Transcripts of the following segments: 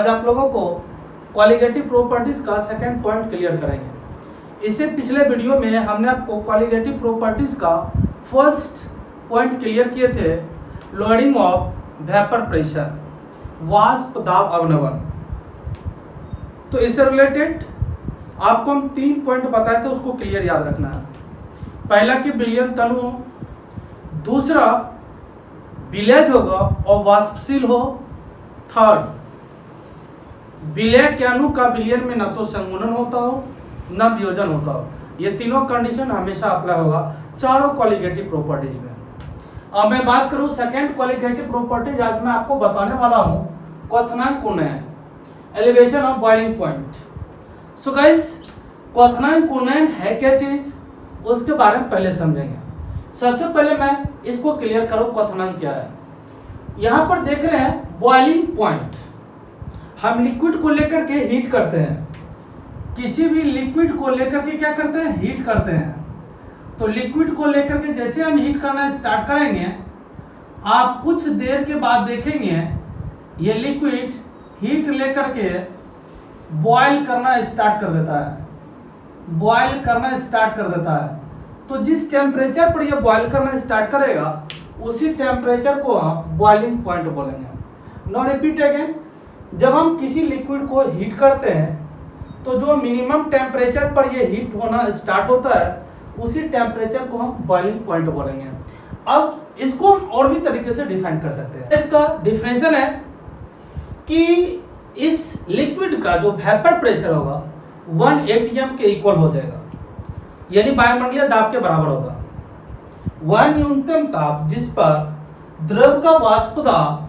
आज आप लोगों को क्वालिटेटिव प्रॉपर्टीज का सेकंड पॉइंट क्लियर करेंगे। इससे पिछले वीडियो में हमने आपको क्वालिटेटिव प्रॉपर्टीज का फर्स्ट पॉइंट क्लियर किए थे, लोअरिंग ऑफ वेपर प्रेशर, वाष्प दाब अवनमन। तो इससे रिलेटेड आपको हम 3 पॉइंट बताए थे, उसको क्लियर याद रखना है। पहला कि विलयन तनु, दूसरा विलयज होगा और वाष्पशील हो, थर्ड विलय के अणु का विलयन में न तो संगुणन होता हो न वियोजन होता हो। ये तीनों कंडीशन हमेशा अप्लाई होगा चारों क्वालिटेटिव प्रॉपर्टीज में। अब मैं बात करूं सेकंड क्वालिटेटिव प्रॉपर्टीज, आज मैं आपको बताने वाला हूं क्वथनांक उन्नयन, elevation of boiling point. So guys, क्वथनांक उन्नयन है क्या चीज, उसके बारे में पहले समझेंगे। सबसे पहले मैं इसको क्लियर करूं क्वथनांक क्या है। यहां पर देख रहे हैं बॉइलिंग पॉइंट, हम लिक्विड को लेकर के हीट करते हैं, किसी भी लिक्विड को लेकर के क्या करते हैं, हीट करते हैं। तो लिक्विड को लेकर के जैसे हम हीट करना स्टार्ट करेंगे, आप कुछ देर के बाद देखेंगे ये लिक्विड हीट लेकर के बॉयल करना स्टार्ट कर देता है, बॉयल करना स्टार्ट कर देता है। तो जिस टेम्परेचर पर ये बॉयल करना स्टार्ट करेगा उसी टेम्परेचर को हम बॉइलिंग पॉइंट बोलेंगे। नाउ रिपीट अगेन, जब हम किसी लिक्विड को हीट करते हैं तो जो मिनिमम टेम्परेचर पर ये हीट होना स्टार्ट होता है उसी टेम्परेचर को हम बॉइलिंग पॉइंट बोलेंगे। अब इसको हम और भी तरीके से डिफाइन कर सकते हैं। इसका डिफिनेशन है कि इस लिक्विड का जो वेपर प्रेशर होगा 1 atm के इक्वल हो जाएगा, यानी वायुमंडलीय दाब के बराबर होगा। वह न्यूनतम ताप जिस पर द्रव का वाष्प दाब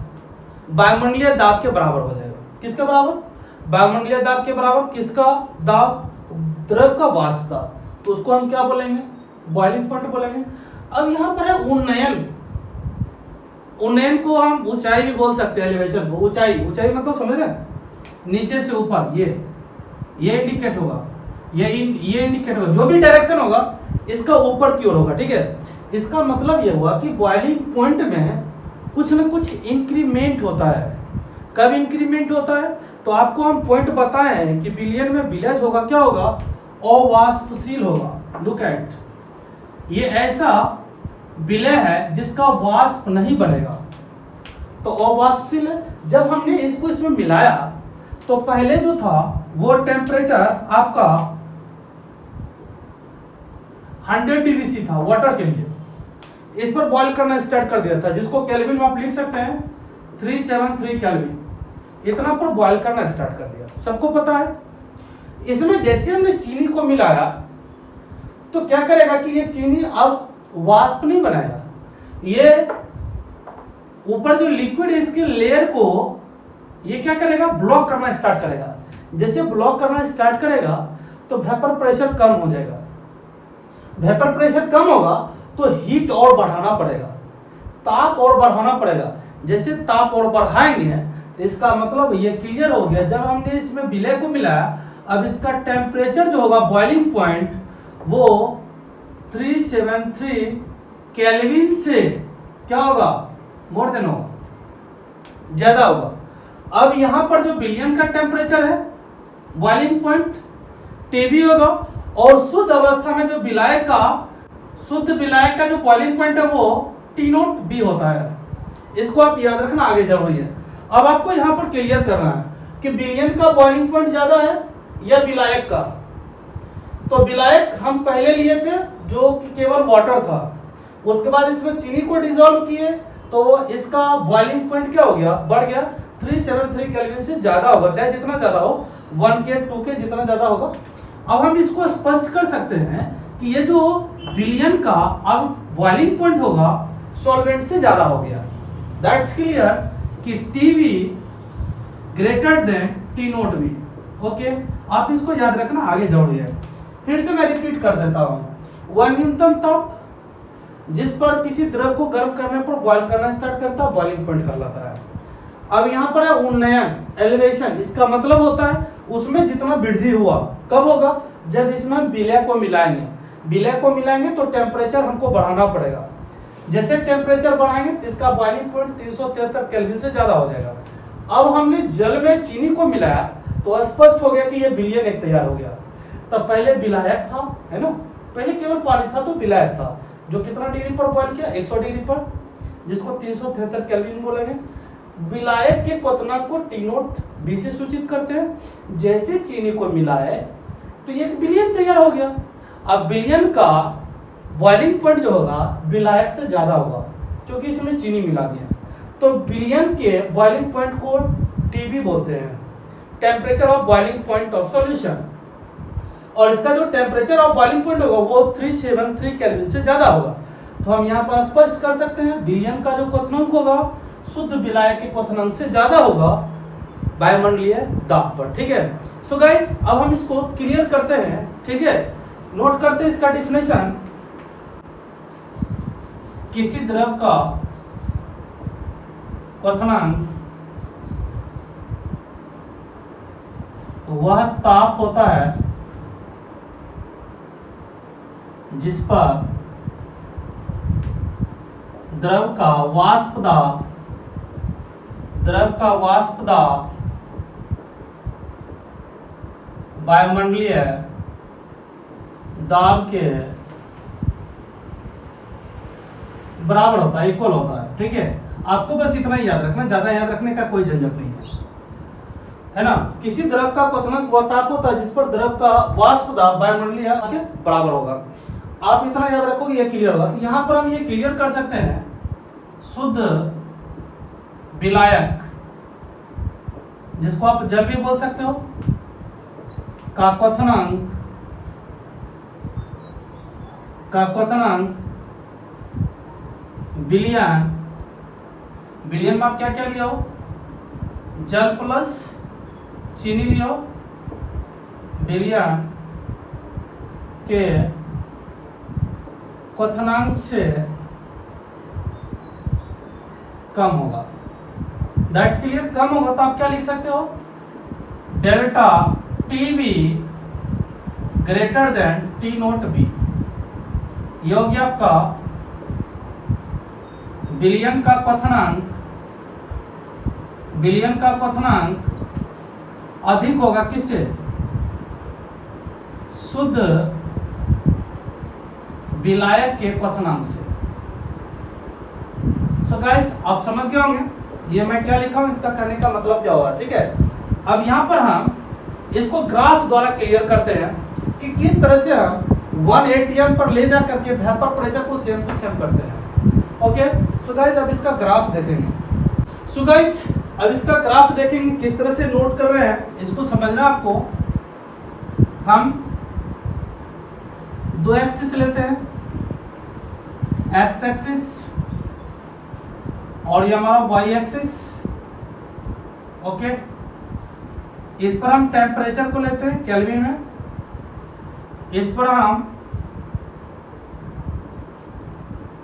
वायुमंडलीय दाब के बराबर हो जाएगा। किसके बराबर? वायुमंडलीय दाब के बराबर। किसका दाब? द्रव का वाष्प दाब। तो उसको हम क्या बोलेंगे? बॉइलिंग पॉइंट बोलेंगे। अब यहाँ पर है उन्नयन। उन्नयन को हम ऊंचाई भी बोल सकते हैं, एलिवेशन को। ऊंचाई, ऊंचाई मतलब समझ रहे हैं, नीचे से ऊपर, ये इंडिकेट होगा, ये इंडिकेट होगा, जो भी डायरेक्शन होगा इसका ऊपर की ओर होगा। ठीक है, इसका मतलब ये हुआ कि बॉइलिंग पॉइंट में कुछ न कुछ इंक्रीमेंट होता है। कब इंक्रीमेंट होता है? तो आपको हम पॉइंट बताए हैं कि विलयन में विलयज होगा, क्या होगा? अवाष्पशील होगा। लुक एट, ये ऐसा विलय है जिसका वाष्प नहीं बनेगा, तो अवाष्पशील है। जब हमने इसको इसमें मिलाया तो पहले जो था वो टेम्परेचर आपका 100 डिग्री सी था वाटर के लिए। इस पर बॉईल करना स्टार्ट कर दिया था, जिसको केल्विन में आप लिख सकते हैं 373 केल्विन। इतना पर बॉईल करना स्टार्ट कर दिया, सबको पता है। इसमें जैसे हमने चीनी को मिलाया तो क्या करेगा कि ये चीनी अब वाष्प नहीं बनाएगा, ये ऊपर जो लिक्विड है इसके लेयर को ये क्या करेगा? ब्लॉक करना स्टार्ट करेगा। जैसे ब्लॉक करना स्टार्ट करेगा तो वेपर प्रेशर कम हो जाएगा। वेपर प्रेशर कम होगा तो हीट और बढ़ाना पड़ेगा, ताप और बढ़ाना पड़ेगा। जैसे ताप और बढ़ाएंगे तो इसका मतलब ये क्लियर हो गया, जब हमने इसमें विलय को मिलाया, अब इसका टेम्परेचर जो होगा बॉइलिंग पॉइंट वो 373 केल्विन से क्या होगा? मोर देन होगा, ज्यादा होगा। अब यहां पर जो विलयन का टेम्परेचर है बॉइलिंग पॉइंट टीबी होगा, और शुद्ध अवस्था में जो विलायक का जो बॉइलिंग पॉइंट है वो T0 बी होता है। इसको आप याद रखना, आगे जरूरी है। अब आपको यहाँ पर क्लियर करना है कि विलयन का बॉइलिंग पॉइंट ज्यादा है या विलायक का। तो विलायक हम पहले लिए थे जो कि केवल वाटर था, उसके बाद इसमें चीनी को डिसॉल्व किए तो इसका बॉइलिंग पॉइंट क्या हो गया? बढ़ गया, 373 केल्विन से ज्यादा होगा, चाहे जितना ज्यादा हो, 1 के 2 के जितना ज्यादा होगा। अब हम इसको स्पष्ट कर सकते हैं कि ये जो विलयन का अब बॉइलिंग पॉइंट होगा सॉल्वेंट से ज्यादा हो गया। दैट्स क्लियर कि TB greater than T0 B. Okay, आप इसको याद रखना, आगे जरूरी है। फिर से मैं रिपीट कर देता हूं, वह न्यूनतम ताप जिस पर किसी द्रव को गर्म करने पर बॉईल करना स्टार्ट करता है बॉइलिंग पॉइंट कहलाता है। अब यहाँ पर है उन्नयन, एलिवेशन। इसका मतलब होता है उसमें जितना वृद्धि हुआ। कब होगा? जब इसमें विलय को मिलाएंगे। विलय को मिलाएंगे तो टेम्परेचर हमको बढ़ाना पड़ेगा। जैसे टेम्परेचर बढ़ाएंगे तो इसका बॉइलिंग पॉइंट 373 केल्विन से ज्यादा हो जाएगा। अब हमने जल में चीनी को मिलाया तो स्पष्ट हो गया कि ये विलयन एक तैयार हो गया। तब पहले विलायक था, है ना, पहले केवल पानी था तो विलायक था, जो कितना डिग्री पर बॉयल किया, 100 डिग्री पर, जिसको 373 केल्विन बोलेंगे। विलायक के क्वथनांक को टी नोट बी से सूचित करते हैं। जैसे चीनी को मिलाए तो ये विलयन तैयार हो गया। अब विलयन का बॉइलिंग पॉइंट जो होगा विलायक से ज्यादा होगा क्योंकि इसमें चीनी मिला दिया, तो विलयन के बॉइलिंग पॉइंट को टीबी बोलते हैं, temperature of boiling point of solution. और इसका जो टेम्परेचर ऑफ बॉइलिंग पॉइंट होगा वो 373 केल्विन से ज्यादा होगा। तो हम यहाँ पर स्पष्ट कर सकते हैं विलयन का जो क्वथनांक होगा शुद्ध विलायक के क्वथनांक से ज्यादा होगा वायुमंडलीय दाब पर। ठीक है, सो गाइस अब हम इसको क्लियर करते हैं। ठीक है, नोट करते हैं इसका डेफिनेशन। किसी द्रव का क्वथनांक वह ताप होता है जिस पर द्रव का वाष्प दाब वायुमंडलीय दाब के बराबर होता है, इक्वल होता है। ठीक है, आपको बस इतना ही याद रखना, ज्यादा याद रखने का कोई झंझट नहीं है ना। किसी द्रव का क्वथनांक वह ताप होता है जिस पर द्रव का वाष्प दाब वायुमंडलीय के बराबर होगा। आप इतना याद रखोगे ये क्लियर होगा। तो यहाँ पर हम ये क्लियर कर सकते हैं शुद्ध विलायक, जिसको आप जल भी बोल सकते हो, का क्वथनांक विलयन में आप क्या क्या लिया हो, जल प्लस चीनी लियो, विलयन के क्वथनांक से कम होगा। That's clear. कम होगा तो आप क्या लिख सकते हो, delta TB greater than T nought B. ये हो गया आपका विलयन का क्वथनांक अधिक होगा किससे, शुद्ध विलायक के क्वथनांक से। सो गाइस आप समझ गए होंगे ये मैं क्या लिखा हूं, इसका कहने का मतलब क्या हुआ। ठीक है, अब यहां पर हम इसको ग्राफ द्वारा क्लियर करते हैं कि किस तरह से हम 1 atm पर ले जा करके वेपर प्रेशर को सेम टू सेम करते हैं। ओके, सो गाइस अब इसका ग्राफ देखेंगे। सो गाइस अब इसका ग्राफ देखेंगे, किस तरह से नोट कर रहे हैं इसको समझना आपको। हम दो एक्सिस लेते हैं, एक्स एक्सिस और ये हमारा वाई एक्सिस। ओके, इस पर हम टेम्परेचर को लेते हैं केल्विन में, इस पर हम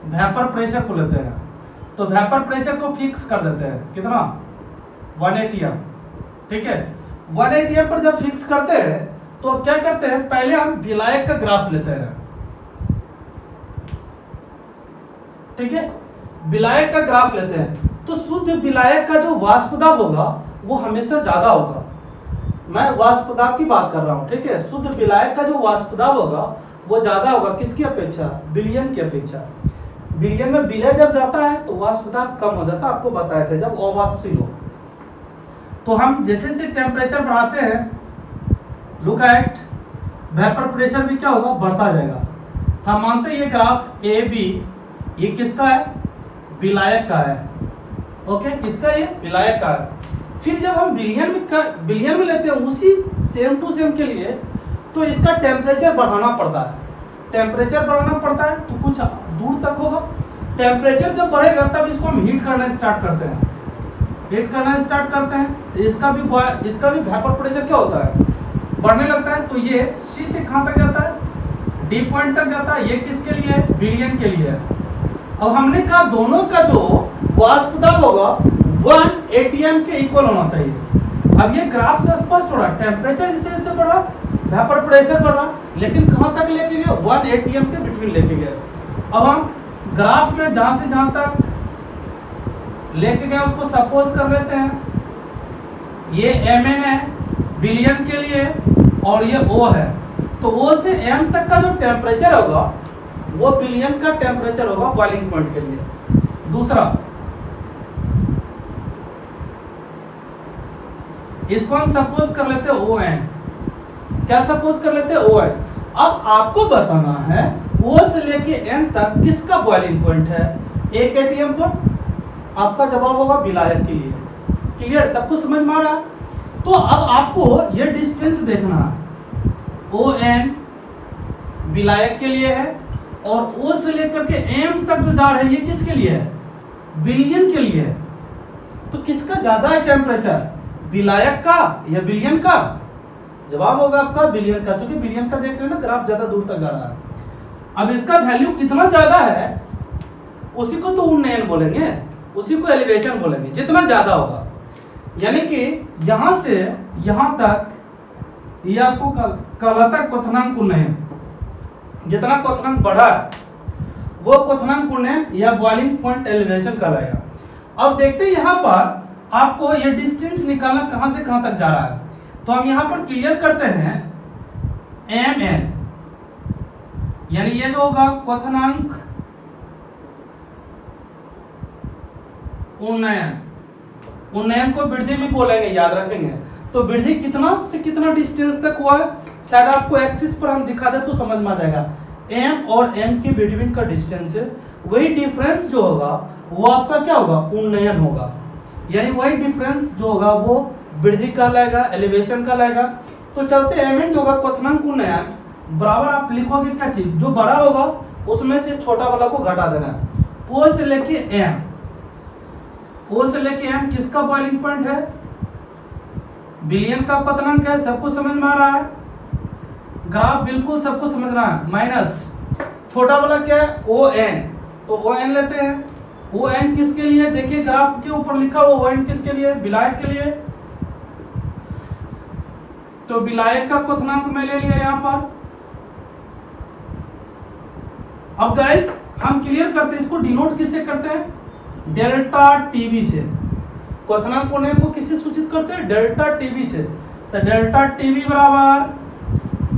वेपर प्रेशर को लेते हैं। तो वेपर प्रेशर को फिक्स कर देते हैं, कितना, 1 atm। ठीक है, 1 atm पर जब फिक्स करते हैं तो क्या करते हैं, पहले हम विलायक का ग्राफ लेते हैं। ठीक है, विलायक का ग्राफ लेते हैं तो शुद्ध विलायक का जो वाष्प दाब होगा वो हमेशा ज्यादा होगा। मैं वाष्प दाब की बात कर रहा हूं। ठीक है, शुद्ध विलायक का जो वाष्प दाब होगा वो ज्यादा होगा किसकी अपेक्षा, विलयन की अपेक्षा। विलयन में विलय जब जाता है तो वाष्प दाब कम हो जाता है, आपको बताए थे जब अवाष्पशील हो। तो हम जैसे जैसे टेम्परेचर बढ़ाते हैं, लुक एट, वेपर प्रेशर भी क्या होगा, बढ़ता जाएगा। हम मानते हैं ये ग्राफ ए बी ये किसका है, विलायक का है। ओके, किसका, ये विलायक का है। फिर जब हम विलयन में लेते हैं उसी सेम टू सेम के लिए, तो इसका टेम्परेचर बढ़ाना पड़ता है। टेम्परेचर बढ़ाना पड़ता है तो कुछ दूर तक होगा। टेम्परेचर जब बढ़ेगा तब इसको हम हीट करना स्टार्ट करते हैं। इसका भी वेपर प्रेशर क्या होता है, बढ़ने लगता है। तो ये सी से कहां तक जाता है, डी पॉइंट तक जाता है। ये किसके लिए है, विलयन के लिए है। अब हमने कहा दोनों का जो वाष्प दाब होगा 1 atm के इक्वल होना चाहिए। अब ये ग्राफ से स्पष्ट हो रहा है, टेम्परेचर जैसे बढ़ रहा, वेपर प्रेशर बढ़ रहा, लेकिन कहां तक लेके गए, 1 atm के बिटवीन लेके गए। अब हम ग्राफ में जहां से जहां तक लेके गए उसको सपोज कर लेते हैं ये mn है बिलियन के लिए और ये O है, तो O से m तक का जो टेम्परेचर होगा वो बिलियन का टेम्परेचर होगा बॉइलिंग पॉइंट के लिए। दूसरा, इसको हम सपोज कर लेते हैं ON। क्या सपोज कर लेते हैं ON। अब आपको बताना है O से लेके N तक किसका बॉइलिंग पॉइंट है। एक एटीएम पर आपका जवाब होगा विलायक के लिए। क्लियर, सबको समझ में आ रहा है। तो अब आपको ये डिस्टेंस देखना है। ON विलायक के लिए है और O से लेकर के M तक जो जा रहा है ये किसके लिए है, बिलियन के लिए है। तो किसका ज्यादा है टेम्परेचर, विलायक का या बिलियन का। जवाब होगा आपका बिलियन का, क्योंकि बिलियन का देख रहे हैं ना ग्राफ ज्यादा दूर तक जा रहा है। अब इसका वैल्यू कितना ज्यादा है उसी को तो उन्नयन बोलेंगे, उसी को एलिवेशन बोलेंगे, जितना ज्यादा होगा। यानी कि यहां से यहां तक ये आपको कहलाता है क्वथनांक उन्नयन। जितना क्वथनांक बढ़ा है वो क्वथनांक उन्नयन या बॉइलिंग पॉइंट एलिवेशन कहलाएगा। अब देखते हैं यहाँ पर आपको ये डिस्टेंस निकालना कहां से कहां तक जा रहा है। तो हम यहां पर क्लियर करते हैं mn, यानी ये जो होगा क्वथनांक उन्नयन, उन्नयन को वृद्धि भी बोलेंगे, याद रखेंगे। तो वृद्धि कितना से कितना डिस्टेंस तक हुआ है, शायद आपको एक्सिस पर हम दिखा दे तो समझ में आ जाएगा। m और n के बिटवीन का डिस्टेंस है, वही डिफरेंस जो होगा वो आपका क्या होगा, उन्नयन होगा। यानी वही डिफरेंस जो होगा वो वृद्धि का लाएगा, एलिवेशन का लाएगा। तो चलते mn जो होगा क्वथनांक उन्नयन बराबर आप लिखोगे क्या चीज, जो बड़ा होगा उसमें से छोटा वाला को घटा देना है। O से लेके m, O से लेके m किसका बॉइलिंग पॉइंट है, बिलियन का क्वथनांक है। सबको समझ में आ रहा है, ग्राफ बिल्कुल सबको समझना है। माइनस छोटा वाला क्या है, ON, तो ON लेते हैं। ON किसके लिए, देखिए ग्राफ के ऊपर लिखा हुआ ON किसके लिए, विलायक के लिए। तो विलायक का क्वथनांक मैं ले लिया यहाँ पर। अब गाइस हम क्लियर करते हैं, इसको डिनोट किससे करते हैं, डेल्टा टीवी से। क्वथनांक उन्नयन को किससे सूचित करते हैं, डेल्टा टीवी से। तो डेल्टा टीवी बराबर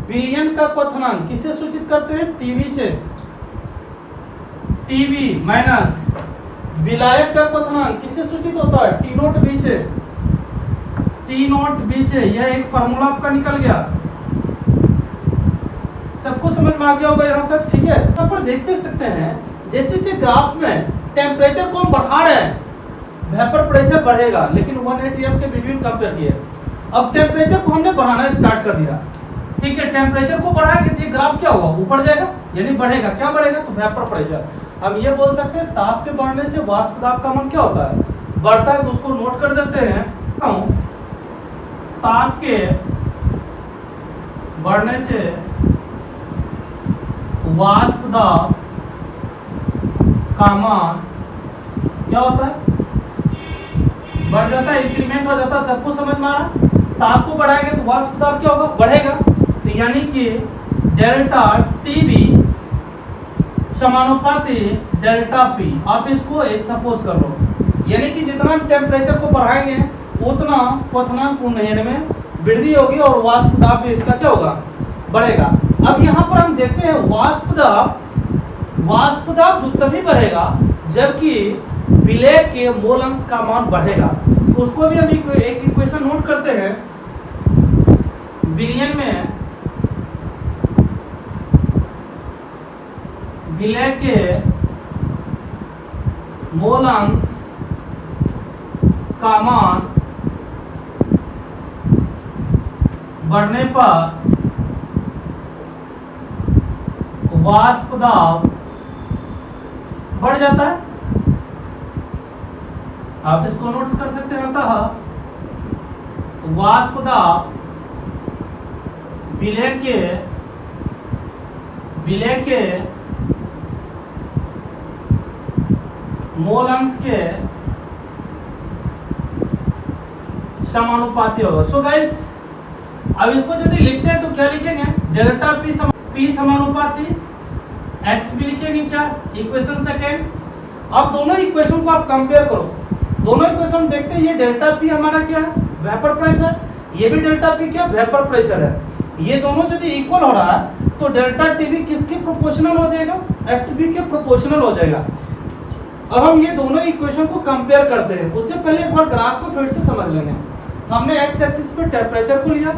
बिलियन का क्वथनांक किससे सूचित करते हैं, टीवी से। टीवी माइनस विलायक का क्वथनांक किससे सूचित होता है, टी नोट बी से। टी नोट बी से, यह एक फार्मूला आपका निकल गया। सबको समझ में आ गया होगा यहाँ तक, ठीक है। यहाँ पर देख सकते हैं जैसे जैसे ग्राफ में टेम्परेचर को हम बढ़ा रहे हैं वेपर प्रेशर बढ़ेगा, लेकिन 1 atm के बिटवीन कंपेयर किए। अब टेम्परेचर को हमने बढ़ाना स्टार्ट कर दिया, ठीक है। टेम्परेचर को बढ़ाएंगे तो ये ग्राफ क्या होगा, ऊपर जाएगा, यानी बढ़ेगा। क्या बढ़ेगा, तो वेपर प्रेशर। हम ये बोल सकते हैं ताप के बढ़ने से वाष्प दाब का मान क्या होता है, बढ़ता है। तो उसको नोट कर देते हैं, ताप के बढ़ने से वाष्प दाब का मान क्या होता है, बढ़ जाता है, इंक्रीमेंट हो जाता है। सबको समझ में आ रहा है। ताप को बढ़ाएंगे तो वाष्प दाब क्या होगा, बढ़ेगा। तो यानी कि डेल्टा टीबी समानुपाती डेल्टा पी। आप इसको एक सपोज कर लो, यानी कि जितना टेम्परेचर को बढ़ाएंगे उतना क्वथनांक उन्नयन में वृद्धि होगी और वाष्प दाब भी इसका क्या होगा, बढ़ेगा। अब यहाँ पर हम देखते हैं वाष्प दाब जो तभी बढ़ेगा जबकि विलय के मोल अंश का मान बढ़ेगा। तो उसको भी हम एक इक्वेशन नोट करते हैं। बिलियन में विलय के मोल अंश का मान बढ़ने पर वाष्प दाब बढ़ जाता है। आप इसको नोट्स कर सकते हैं। अतः वाष्प दाब विलय के मोल अंश के समानुपाती होगा। सो गाइस अब इसको यदि लिखते हैं तो क्या लिखेंगे, डेल्टा पी समानुपाती एक्स भी लिखेंगे क्या, इक्वेशन सेकेंड। अब दोनों इक्वेशन को आप कंपेयर करो, दोनों इक्वेशन देखते हैं। ये डेल्टा पी हमारा क्या है, वेपर प्रेशर, ये भी डेल्टा पी क्या वेपर प्रेशर है। ये दोनों यदि इक्वल हो रहा है तो डेल्टा टीवी किसके प्रोपोर्शनल हो जाएगा, एक्सबी के प्रोपोर्शनल हो जाएगा। अब हम ये दोनों इक्वेशन को कंपेयर करते हैं, उससे पहले एक बार ग्राफ को फिर से समझ लेंगे। हमने एक्स एक्सिस पे टेम्परेचर को लिया,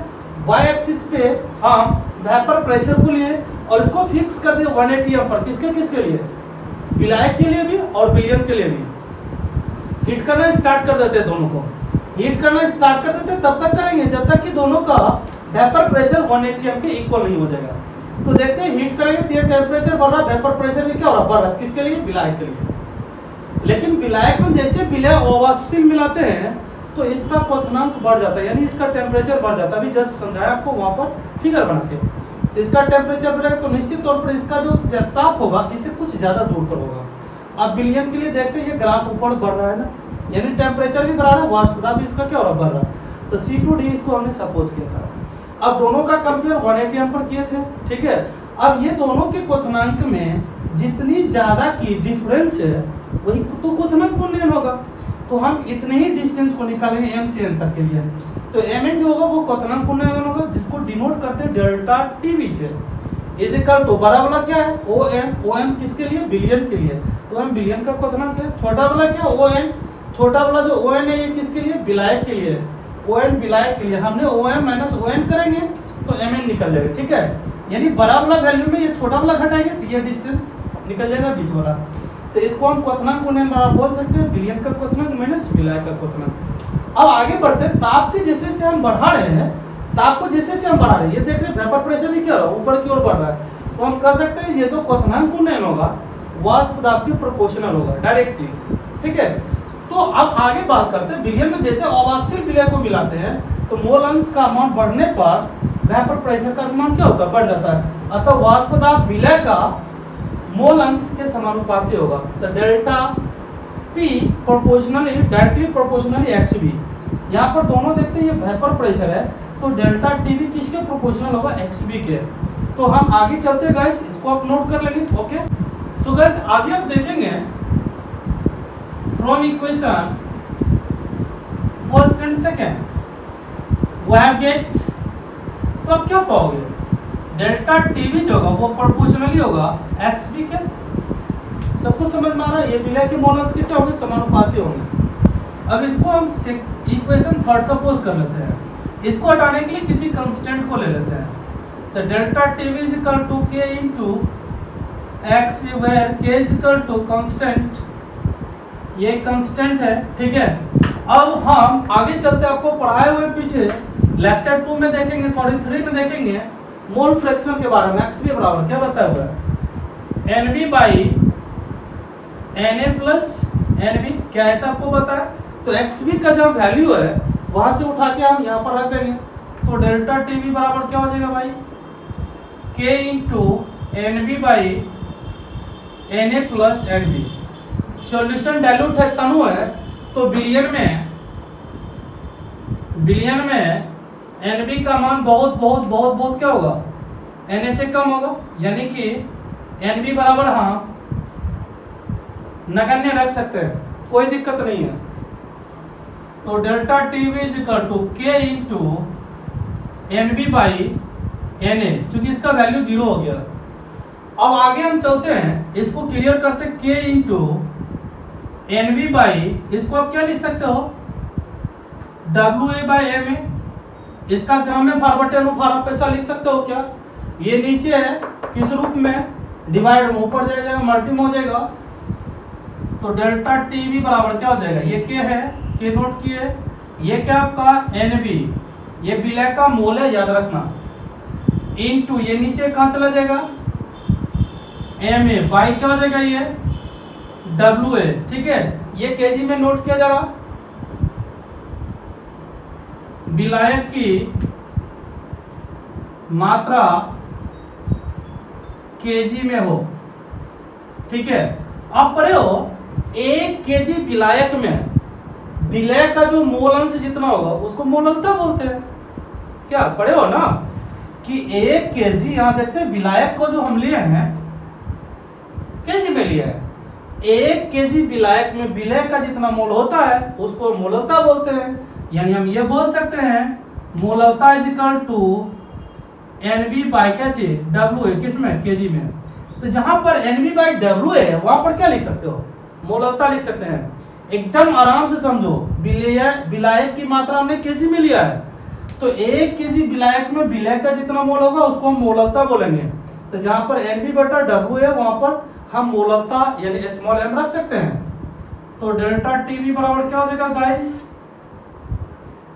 वाई एक्सिस पे हम वेपर प्रेशर को लिए और इसको फिक्स कर दिया 180 पर। किसके किसके लिए, विलायक के लिए भी और बिलियन के लिए भी। हीट करना स्टार्ट कर देते हैं, दोनों को हीट करना स्टार्ट कर देते हैं, तब तक करेंगे जब तक कि दोनों का वेपर प्रेशर 180 के इक्वल नहीं हो जाएगा। तो देखते हैं हीट करेंगे तो ये टेम्परेचर बढ़ रहा है, वेपर प्रेशर भी क्या हो रहा है, बढ़ रहा है। किसके लिए, विलायक के लिए। लेकिन विलायक में जैसे विलय अवाष्पशील मिलाते हैं तो इसका क्वथनांक बढ़ जाता है, यानी इसका टेम्परेचर बढ़ जाता है। अभी जस्ट समझाया आपको वहां पर फिगर बना के। तो इसका टेम्परेचर बढ़ेगा तो निश्चित तौर पर इसका जो ताप होगा इससे कुछ ज्यादा दूर पर होगा। अब विलियन के लिए देखते हैं, ये ग्राफ ऊपर बढ़ रहा है ना, यानी टेम्परेचर भी बढ़ रहा है, वाष्प दाब भी इसका क्या हो रहा है, बढ़ रहा है। तो C2D इसको हमने सपोज किया था। अब दोनों का कंपेयर 180 पर किए थे, ठीक है। अब ये दोनों के क्वथनांक में जितनी ज्यादा की डिफरेंस है वही तो क्वथनांक उन्नयन होगा। तो हम इतने ही डिस्टेंस को निकालेंगे m से n तक के लिए। तो mn जो होगा वो क्वथनांक उन्नयन होगा, जिसको डिनोट करते हैं डेल्टा टीवी से। इज इक्वल टू बड़ा वाला क्या है, OM किसके लिए, बिलियन के लिए। तो हम बिलियन का क्वथनांक है। छोटा वाला क्या, ON, छोटा वाला जो ON है ये किसके लिए, विलायक के लिए। ON विलायक के लिए हमने OM माइनस ON करेंगे तो mn निकल जाएगा, ठीक है। यानी बड़ा वाला वैल्यू में ये छोटा वाला घटाएंगे तो ये डिस्टेंस निकल जाएगा बीच वाला। तो इसको हम क्वथनांक उन्नयन बोल सकते हैं, विलियन का क्वथनांक माइनस विलायक का क्वथनांक। अब आगे बढ़ते हैं, ताप के जैसे से हम बढ़ा रहे हैं, ताप को जैसे से हम बढ़ा रहे हैं, ये देख रहे हैं वेपर प्रेशर भी क्या हो रहा है, ऊपर की ओर बढ़ रहा है। तो हम कह सकते हैं ये तो क्वथनांक उन्नयन होगा, वाष्प दाब की प्रोपोर्शनल होगा डायरेक्टली, ठीक है। तो अब आगे बात करते हैं, विलियन में जैसे अवाष्पशील विलय को मिलाते हैं तो मोल अंश का मान बढ़ने पर वेपर प्रेशर का मान क्या होता है, बढ़ जाता है। अतः वाष्प दाब विलय का मोल अंश के समानुपाती होगा। तो delta P proportionally directly proportionally XB। यहाँ पर दोनों देखते हैं ये वेपर प्रेशर है तो डेल्टा TV किसके प्रोपोर्शनल होगा, XB के। तो हम आगे चलते हैं गाइस, इसको आप नोट कर लेंगे, ओके। सो गाइस आगे आप देखेंगे from equation first and second वो हैव गेट, तो आप क्या पाओगे, डेल्टा टीवी जो होगा वो प्रोपोर्शनली होगा XB के। सबको समझ में आ रहा है, ये विलय के मोल अंश कितने होंगे, समानुपाती होंगे। अब इसको हम इक्वेशन थर्ड सपोज कर लेते हैं, इसको हटाने के लिए किसी कांस्टेंट को ले लेते हैं। तो delta TB is equal to K into XB where K is equal to constant, ये कांस्टेंट है, ठीक है। अब हम आगे चलते, आपको पढ़ाए हुए पीछे लेक्चर 2 में देखेंगे, सॉरी 3 में देखेंगे मोल फ्रैक्शन के बारे में। XB बराबर क्या बताया हुआ है, NB by Na plus NB, क्या ऐसा आपको पता है। तो XB का जो वैल्यू है वहां से उठा के हम यहाँ पर रख देंगे। तो डेल्टा टीवी बराबर क्या हो जाएगा भाई, K into NB by Na plus NB। Solution dilute है, तनु है, तो बिलियन में NB का मान बहुत बहुत बहुत बहुत क्या होगा, Na से कम होगा, यानी कि NB बराबर हम नगण्य रख सकते हैं, कोई दिक्कत नहीं है। तो delta TB is equal to K into NB by Na, क्योंकि इसका वैल्यू 0 हो गया। अब आगे हम चलते हैं, इसको क्लियर करते हैं, K इंटू NB बाई, इसको आप क्या लिख सकते हो, WA बाई MA। इसका क्रम में फॉरवर्ड अनुसार आप ऐसा लिख सकते हो क्या, ये नीचे है किस रूप में, डिवाइड में ऊपर जाएगा, मल्टी में हो जाएगा। तो डेल्टा टीवी बराबर क्या हो जाएगा, ये K है, K नोट किए, ये क्या आपका NB, ये विलय का मोल है याद रखना, इनटू ये नीचे कहां चला जाएगा, MA बाई क्या हो जाएगा, ये WA, ठीक है। ये केजी में नोट किया जा रहा, विलायक की मात्रा केजी में हो, ठीक है। आप पढ़े हो 1 केजी विलायक में विलय का जो मोल अंश जितना होगा उसको मोललता बोलते हैं, क्या पढ़े हो ना, कि 1 केजी, यहां देखते हैं विलायक को जो हम लिए हैं केजी में लिया है, 1 केजी विलायक में विलय का जितना मोल होता है उसको मोललता बोलते हैं। यानी हम ये बोल सकते हैं मोललता is equal to NB by क्या चाहिए डब्ल्यू है, किसमें केजी में। तो जहां पर एनबी बाय डब्ल्यू है वहां पर क्या लिख सकते हो, मोललता लिख सकते हैं। एकदम आराम से समझो, विलायक की मात्रा हमने केजी में लिया है, तो 1 केजी विलायक में विलायक का जितना मोल होगा उसको हम मोललता बोलेंगे। तो जहां पर एनबी बटा डब्ल्यू है वहां पर हम मोललता यानी स्मॉल एम रख सकते हैं। तो डेल्टा टीवी बराबर क्या हो जाएगा गाइस,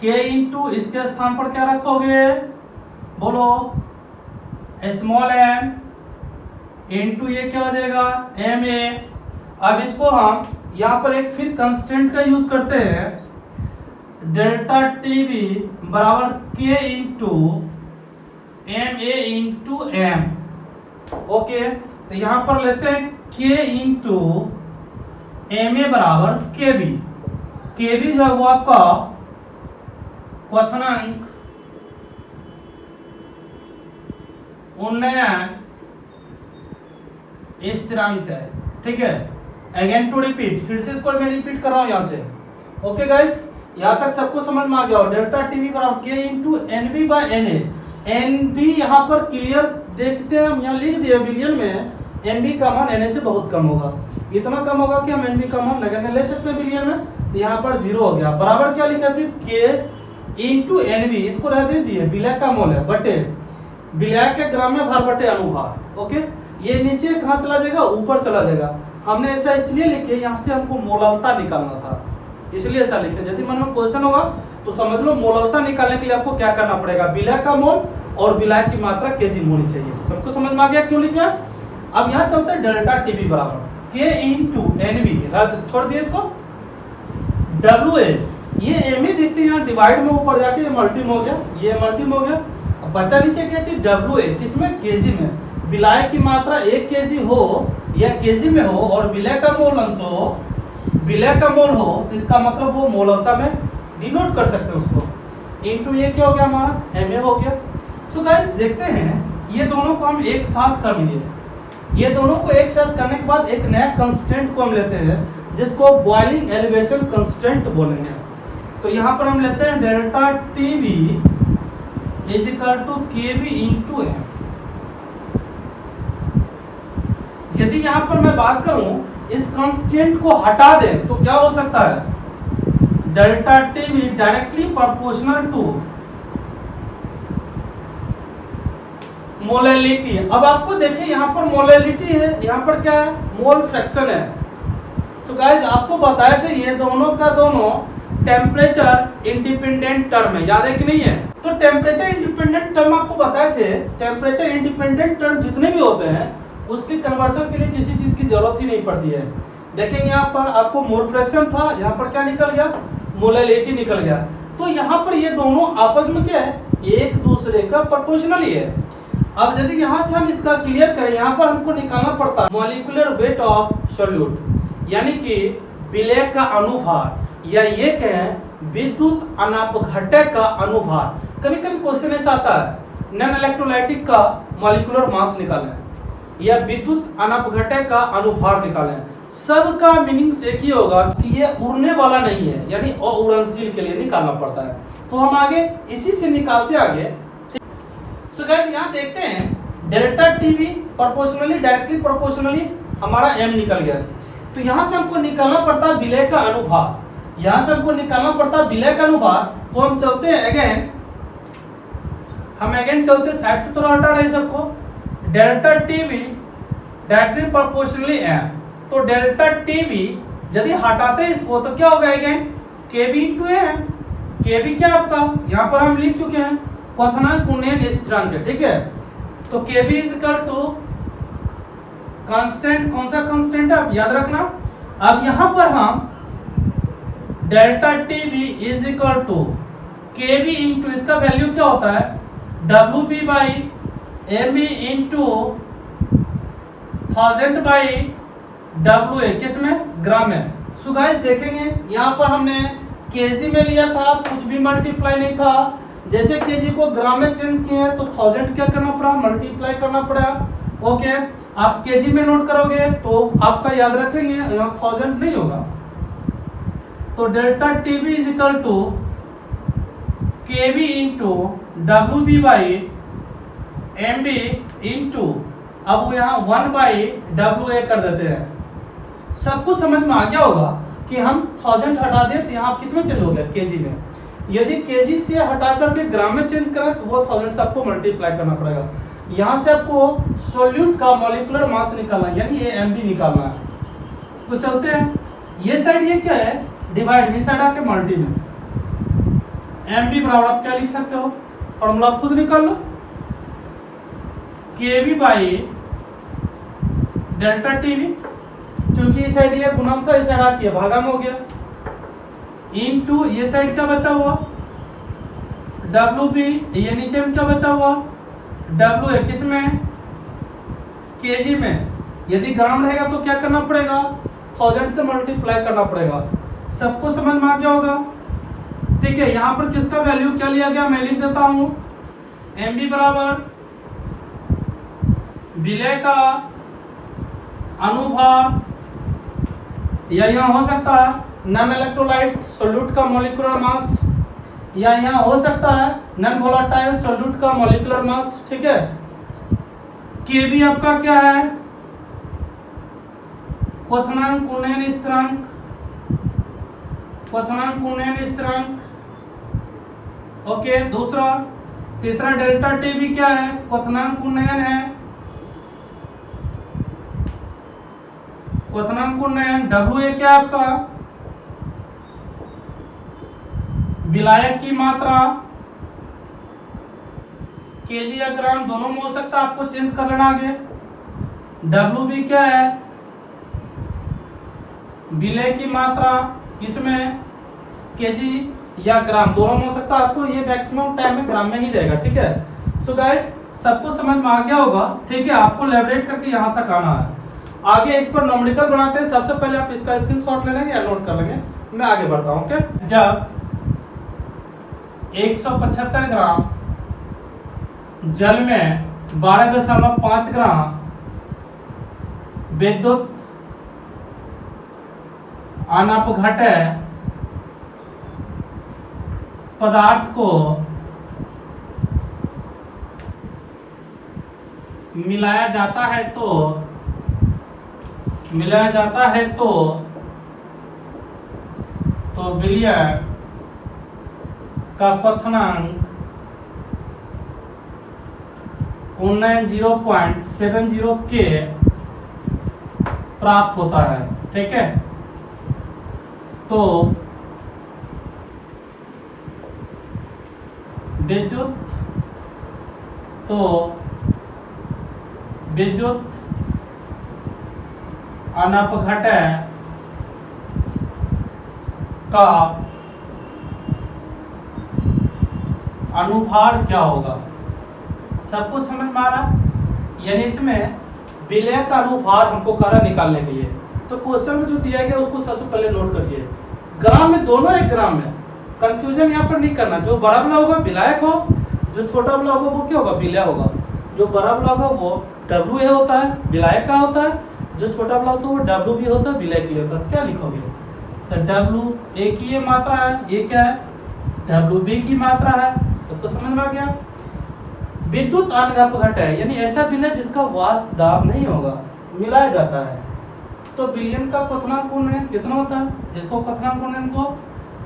के इंटू इसके स्थान पर क्या रखोगे, बोलो स्मॉल एम इंटू ये क्या हो जाएगा एम ए। अब इसको हम यहां पर एक फिर कंस्टेंट का यूज करते हैं, डेल्टा टीवी बराबर K into M A into M. Okay, तो यहां पर लेते हैं के इंटू एम ए बराबर के बी। के बी जो है वो आपका क्वथनांक उन्नयन स्थिरांक है, ठीक है। अगेन टू रिपीट, फिर से इसको मैं रिपीट कर रहा हूं यहां से। ओके गाइस, यहां तक सबको समझ में आ गया हो। डेल्टा टीवी बराबर K into NB by NA. NB यहां पर क्लियर देखते हैं हम, यहां लिख दिए बिलियन में, एनबी का मान एनए से बहुत कम होगा, इतना कम होगा कि हम एनबी का मान नगण्य ले सकते हैं बिलियन में। तो यहाँ पर 0 हो गया, बराबर क्या लिखा फिर के इंटू एनबी, इसको रह दे दिए विलायक का मोल है बटे विलायक के ग्राम में भार बटे अनुभार। ओके, ये नीचे कहाँ चला जाएगा, ऊपर चला जाएगा। हमने ऐसा इसलिए लिखे, यहाँ से हमको मोललता निकालना था, इसलिए ऐसा लिखे। यदि मन में क्वेश्चन होगा तो समझ लो मोललता निकालने के लिए आपको क्या करना पड़ेगा, विलायक का मोल और विलायक की मात्रा केजी में होनी चाहिए। सबको समझ में आ गया क्यों लिखा। अब यहाँ चलते हैं डेल्टा टीबी बराबर के इंटू एनबी, छोड़ दिए इसको, डब्ल्यू ए, ये एम ही दिखती है यहाँ डिवाइड में, ऊपर जाके ये मल्टीम हो गया, ये मल्टीम हो गया। अब बचा नीचे क्या चीज, डब्ल्यू ए, किसमें, केजी में। विलायक की मात्रा 1 केजी हो या केजी में हो और विलय का मोल अंश हो, विलय का मोल हो, तो इसका मतलब वो मोललता में डिनोट कर सकते हैं उसको। इनटू ये क्या हो गया हमारा एम ए हो गया। सो गाइस देखते हैं ये दोनों को हम एक साथ कर लिए। ये दोनों को एक साथ करने के बाद एक नया कंस्टेंट को हम लेते हैं जिसको बॉइलिंग एलिवेशन कंस्टेंट बोलेंगे। तो यहाँ पर हम लेते हैं delta TB is equal to K B into M. यदि यहाँ पर मैं बात करूं इस कांस्टेंट को हटा दें तो क्या हो सकता है, delta TB directly proportional to molality. अब आपको देखिए यहाँ पर मोलैलिटी है, यहाँ पर क्या है, मोल फ्रैक्शन है। सो गाइस आपको बताया था ये दोनों का दोनों टेम्परेचर इंडिपेंडेंट टर्म है, याद है कि नहीं है। तो टेम्परेचर इंडिपेंडेंट टर्म आपको बताए थे, टेम्परेचर इंडिपेंडेंट टर्म जितने भी होते हैं उसके कन्वर्सन के लिए किसी चीज की जरूरत ही नहीं पड़ती है। देखेंगे यहाँ पर आपको मोल फ्रैक्शन था, यहाँ पर क्या निकल गया, मोलैलिटी निकल गया। तो यहाँ पर ये दोनों आपस में क्या है, एक दूसरे का प्रोपोर्शनल ही है। अब यदि यहाँ से हम इसका क्लियर करें, यहाँ पर हमको निकालना पड़ता है मॉलिक्यूलर वेट ऑफ सॉल्यूट, यानी कि विलय का अनुभार, या ये कहें विद्युत अनापघट्य का अनुभार। कभी कभी क्वेश्चन ऐसा आता है नॉन इलेक्ट्रोलाइटिक का मॉलिक्यूलर मास निकालें या विद्युत अनापघट्य का अनुभार निकालें। सबका मीनिंग एक ही होगा कि ये उड़ने वाला नहीं है, यानी अउड़नशील के लिए निकालना पड़ता है। तो हम आगे इसी से निकालते आगे। सो गाइस यहाँ देखते हैं delta TV proportionally directly proportionally हमारा एम निकल गया। तो यहाँ से हमको निकालना पड़ता है विलय का अनुभार, यहाँ से हमको निकालना पड़ता है विलय का अनुभार। तो हम चलते हैं अगेन, हम अगेन चलते हैं, साइड से थोड़ा हटा रहे सबको, delta TB directly proportionally M. तो डेल्टा टीवी यदि हटाते हैं इसको तो क्या होगा again, K B into M. K B क्या आपका यहाँ पर हम लिख चुके हैं क्वथनांक उन्नयन स्थिरांक है, ठीक है। तो K B is equal to constant, कौन सा कांस्टेंट है आप याद रखना। अब यहाँ पर हम delta TB is equal to K B into इसका वैल्यू क्या होता है, W B by M E into 1000 by W A, किसमें, ग्राम में। सो गाइस देखेंगे यहाँ पर हमने केजी में लिया था, कुछ भी मल्टीप्लाई नहीं था। जैसे केजी को ग्राम में चेंज किए हैं तो 1000 क्या करना पड़ा, मल्टीप्लाई करना पड़ा। ओके, आप केजी में नोट करोगे तो आपका याद रखेंगे, यहाँ 1000 नहीं होगा। तो delta TB is equal to Kb into W B by M B into, अब यहाँ 1 बाई डब्ल्यू ए कर देते हैं। सबको समझ में आ गया होगा कि हम 1000 हटा दें तो यहाँ किस में चेंज हो गया, केजी में। यदि केजी से हटा करके ग्राम में चेंज करें तो वो 1000 से आपको मल्टीप्लाई करना पड़ेगा। यहाँ से आपको सॉल्यूट का मॉलिक्यूलर मास निकालना है, यानी ये एमबी निकालना है। तो चलते हैं, ये साइड ये क्या है, डिवाइड, इस साइड आके मल्टी में। एमबी बराबर आप क्या लिख सकते हो, फॉर्मूला आप खुद निकाल लो, केबी बाई डेल्टा टीवी, क्योंकि इस साइड ये गुणन था, इस साइड आके भागा में हो गया, इनटू ये साइड क्या बचा हुआ डब्ल्यू बी, ये नीचे में क्या बचा हुआ डब्ल्यू ए, किस में, केजी में। यदि ग्राम रहेगा तो क्या करना पड़ेगा, 1000 से मल्टीप्लाई करना पड़ेगा। सबको समझ में आ गया होगा, ठीक है। यहाँ पर किसका वैल्यू क्या लिया गया, मैं लिख देता हूं, एमबी बराबर विलय का अनुभार, या यहाँ हो सकता है नॉन इलेक्ट्रोलाइट सोल्यूट का मॉलिक्यूलर मास, या यहाँ हो सकता है नॉन वोलेटाइल सोल्यूट का मॉलिक्यूलर मास, ठीक है। केबी आपका क्या है, क्वथनांक उन्नयन स्थिरांक, क्वथनांक उन्नयन स्थिरांक, ओके। दूसरा, तीसरा डेल्टा टीबी क्या है, क्वथनांक उन्नयन है, क्वथनांक उन्नयन। डब्ल्यू ए क्या है आपका, विलायक की मात्रा, केजी या ग्राम दोनों में हो सकता है, आपको चेंज कर लेना आगे। डब्ल्यू बी क्या है, विलय की मात्रा, किसमें, केजी या ग्राम दोनों में हो सकता है, आपको ये मैक्सिमम टाइम में ग्राम में ही रहेगा, ठीक है। सो गाइस सबको समझ में आ गया होगा, ठीक है। आपको लैबोरेट करके यहाँ तक आना है। आगे इस पर नॉमेरिकल बनाते हैं। सबसे पहले आप इसका स्क्रीनशॉट ले लेंगे या नोट कर लेंगे, मैं आगे बढ़ता हूँ, ओके। जब 175 ग्राम जल में 12.5 ग्राम विद्युत अनपघट्य पदार्थ को मिलाया जाता है तो विलय का क्वथनांक उन्नयन 0.70 के प्राप्त होता है, ठीक है। तो विद्युत अनपघट्य का अनुभार क्या होगा, सबको समझ में आ रहा। यानी इसमें विलय का अनुभार हमको करा निकालने के लिए, तो क्वेश्चन में जो दिया गया उसको सबसे पहले नोट करिए। ग्राम में दोनों एक ग्राम में, कंफ्यूजन यहाँ पर नहीं करना। जो बड़ा वाला होगा विलायक हो, जो छोटा वाला होगा वो क्या होगा, विलय होगा। जो बड़ा वाला होगा वो डब्ल्यू ए होता है, विलायक का होता है। जो छोटा वाला होता है वो डब्ल्यू बी होता है, विलय के लिए होता है। क्या लिखोगे, तो डब्ल्यू ए की ये मात्रा है, ये क्या है डब्ल्यू बी की मात्रा है। सबको समझ में आ गया। विद्युत अनपघट्य है, यानी ऐसा विलय जिसका वाष्प दाब नहीं होगा, मिलाया जाता है। तो विलयन का क्वथनांक उन्नयन कितना होता है, इसको क्वथनांक उन्नयन को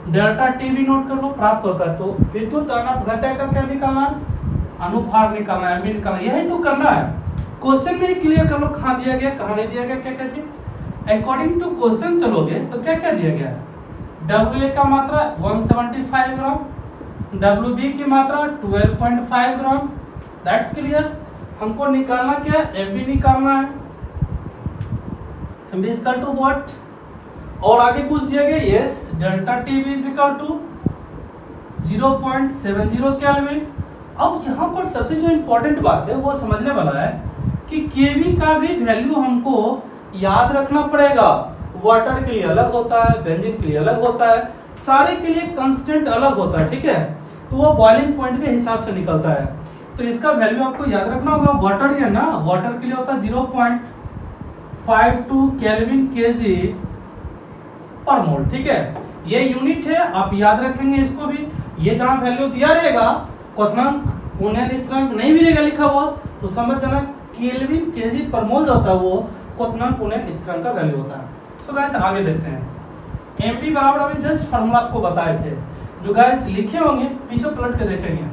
डेल्टा टी भी नोट कर लो, प्राप्त होता है। तो विद्युत अनपघट्य का क्या निकालना, अनुभार निकालना है, एमबी निकालना, यही तो करना है। क्वेश्चन में ही क्लियर कर लो कहाँ दिया गया कहाँ नहीं दिया गया, क्या क्या चीज। अकॉर्डिंग टू क्वेश्चन चलोगे तो क्या क्या दिया गया है, डब्ल्यू ए का मात्रा 175 ग्राम, डब्ल्यू बी की मात्रा 12.5 ग्राम, दैट्स क्लियर। हमको निकालना क्या है, एमबी निकालना है। MB is equal to what, और आगे कुछ दिया गया, yes delta TB is equal to 0.70 kelvin. अब यहाँ पर सबसे जो इम्पोर्टेंट बात है वो समझने वाला है कि केवी का भी वैल्यू हमको याद रखना पड़ेगा। वाटर के लिए अलग होता है, बेंजीन के लिए अलग होता है, सारे के लिए कांस्टेंट अलग होता है, ठीक है। तो वो बॉइलिंग पॉइंट के हिसाब से निकलता है, तो इसका वैल्यू आपको याद रखना होगा। वाटर है ना, वाटर के लिए होता है 0.52 केल्विन केजी पर मोल, ठीक है। ये यूनिट है, आप याद रखेंगे इसको भी। ये जहां वैल्यू दिया रहेगा क्वथनांक उन्नयन स्थिरांक नहीं मिलेगा लिखा हुआ, तो समझ जाना केल्विन केजी पर मोल जो होता है वो क्वथनांक उन्नयन स्थिरांक का वैल्यू होता है। सो गाइस आगे देखते हैं। एमपी बराबर अभी जस्ट फार्मूला आपको बताए थे, जो गाइस लिखे होंगे पीछे पलट के देखेंगे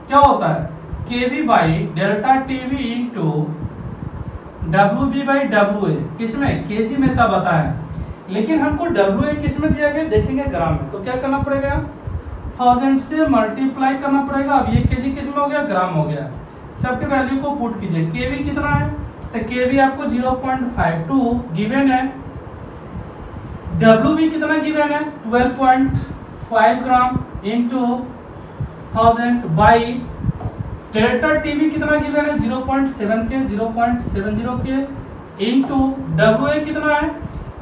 क्या होता है। KV by delta TV into W by W A, किसमें केजी में सब बताया, लेकिन हमको डब्ल्यू ए किस में दिया गया देखेंगे ग्राम में, तो क्या करना पड़ेगा 1000 से मल्टीप्लाई करना पड़ेगा। अब ये केजी किस में हो गया ग्राम हो गया, सबके वैल्यू को पुट कीजिए। केवी कितना है तो केवी आपको 0.52 गिवन है, डब्ल्यू भी कितना गिवन है 12.5 gram into 1000 by delta TV कितना गिवन है 0.7 के 0.70 के इंटू डब्ल्यू ए कितना है,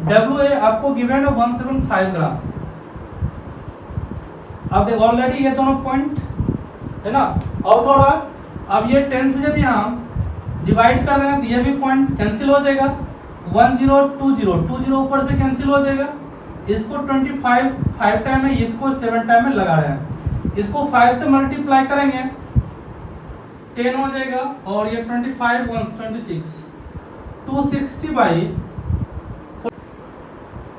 डब्ल्यू ए आपको गिवन है 175 ग्राम। अब देखो ऑलरेडी ये दोनों पॉइंट है ना आउट हो रहा। अब ये 10 से यदि हम डिवाइड कर देंगे तो ये भी पॉइंट कैंसिल हो जाएगा, 1020 ऊपर से कैंसिल हो जाएगा। इसको 25 5 टाइम में, इसको 7 टाइम में लगा रहे हैं, इसको 5 से मल्टीप्लाई करेंगे 10 हो जाएगा, और ये 25 126 260 बाई।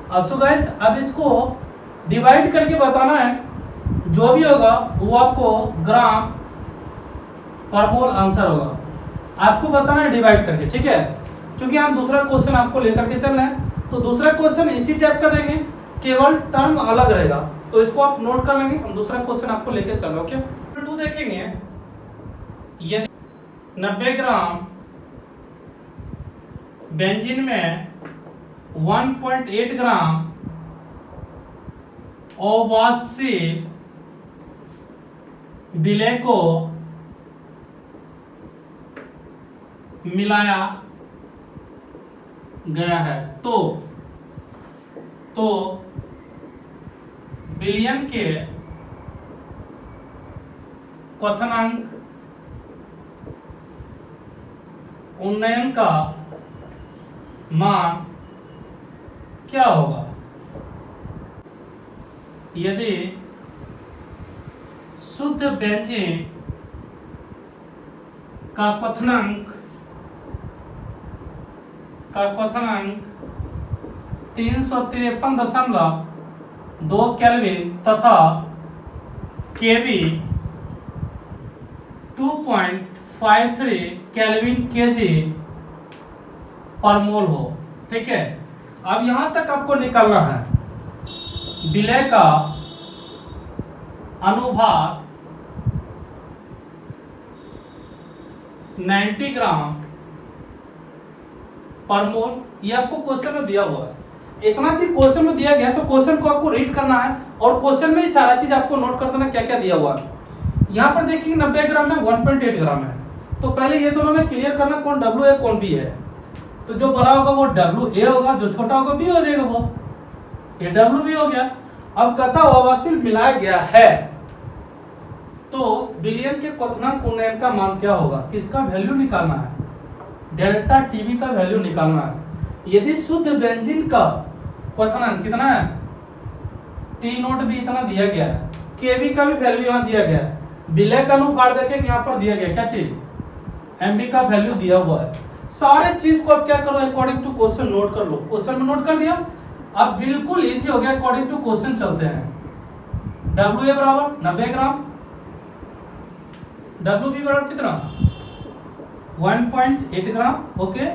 अब सो गाइस अब इसको डिवाइड करके बताना है, जो भी होगा वो आपको ग्राम पर मोल आंसर होगा, आपको बताना है डिवाइड करके, ठीक है। क्योंकि हम दूसरा क्वेश्चन आपको लेकर के चल रहे हैं, तो दूसरा क्वेश्चन इसी टाइप का देंगे, केवल टर्म अलग रहेगा, तो इसको आप नोट कर लेंगे। हम दूसरा क्वेश्चन आपको लेके चल रहे हैं, ओके। 2 देखेंगे, यदि 90 ग्राम बेंजीन में 1.8 ग्राम और वाष्प से विलय को मिलाया गया है, तो विलयन के क्वथनांक उन्नयन का मान क्या होगा। यदि शुद्ध बेंजीन का क्वथनांक 353.2 केल्विन तथा केवी 2.53 केल्विन केजी पर मोल हो, ठीक है। अब यहां तक आपको निकालना है विलय का अनुभाग 90 ग्राम पर मोल, ये आपको क्वेश्चन में दिया हुआ है। इतना चीज क्वेश्चन में दिया गया तो क्वेश्चन को आपको रीड करना है, और क्वेश्चन में ही सारा चीज आपको नोट कर देना क्या क्या दिया हुआ है। यहाँ पर देखिए 90 ग्राम में 1.8 ग्राम है, तो पहले ये दोनों में क्लियर करना कौन डब्ल्यू है कौन बी है। तो जो बड़ा होगा वो डब्ल्यू ए होगा, जो छोटा होगा बी हो जाएगा, वो ये डब्ल्यू बी हो गया। अब कहता अवासिल मिलाया गया है, तो विलयन के क्वथनांक उन्नयन का मान क्या होगा, किसका वैल्यू निकालना है, डेल्टा टीवी का वैल्यू निकालना है। यदि शुद्ध बेंजीन का क्वथनांक कितना है, टी नोट भी इतना दिया गया है, केवी का भी वैल्यू यहाँ दिया गया है, विलय का अनुपात देखें यहाँ पर दिया गया क्या चीज, एमबी का वैल्यू दिया हुआ है। सारे चीज को आप क्या करो अकॉर्डिंग टू क्वेश्चन नोट कर लो। क्वेश्चन में नोट कर दिया, अब बिल्कुल इजी हो गया। अकॉर्डिंग टू क्वेश्चन चलते हैं। डब्ल्यू ए बराबर 90 ग्राम, डब्ल्यू बी बराबर कितना 1.8 ग्राम, ओके।